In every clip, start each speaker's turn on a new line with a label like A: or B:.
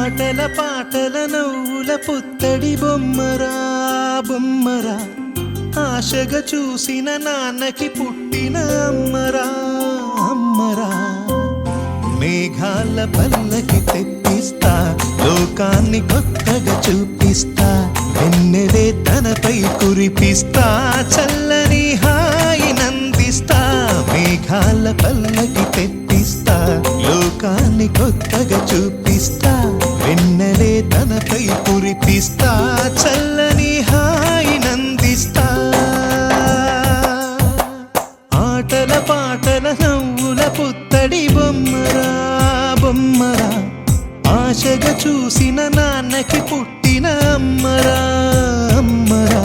A: ఆటల పాటల నవ్వుల పుత్తడి బొమ్మరా బొమ్మరా, ఆశగా చూసిన నాన్నకి పుట్టిన అమ్మరా అమ్మరా. మేఘాల పల్లకి తెప్పిస్తా, లోకాన్ని కొత్తగా చూపిస్తా, వెన్నెలే తనపై కురిపిస్తా, చల్లని హాయి నందిస్తా. మేఘాల పల్లకి తెప్పిస్తా, లోకాన్ని కొత్తగా చూపిస్తా, వెన్నెలే తనపై కురిపిస్తా, చల్లని హాయి నందిస్తా. ఆటల పాటల నవ్వుల పుత్తడి బొమ్మరా బొమ్మరా, ఆశగా చూసిన నాన్నకి పుట్టిన అమ్మరా అమ్మరా.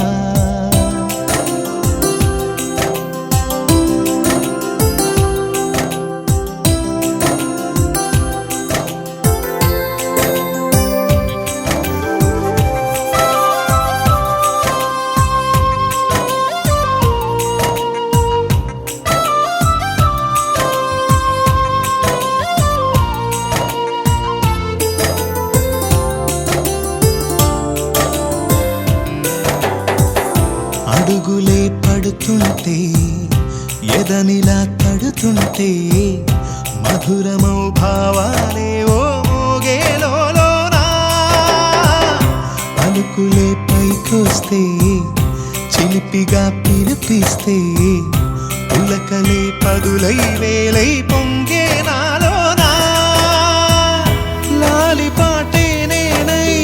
A: అడుగులే పడుతుంటే, ఎదనిలా తడుతుంటే, మధురమౌ భావాలే ఓ మోగేలోనా. పలుకులే పైకొస్తే, చిలిపిగా పిలిపిస్తే, పులకలే పదులై వేలై పొంగే నాలోనా. లాలిపాటే నేనై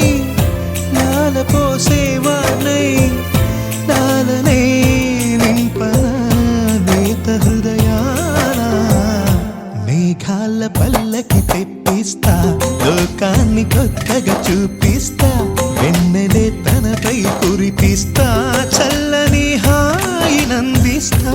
A: లాల పోసేవాణ్ణై, లాలనే నింపన నేత హృదయాన. మేఘాల పల్లకి తెప్పిస్తా, లోకాన్ని కొత్తగా చూపిస్తా, వెన్నెలే తనపై కురిపిస్తా, చల్లని హాయి నందిస్తా.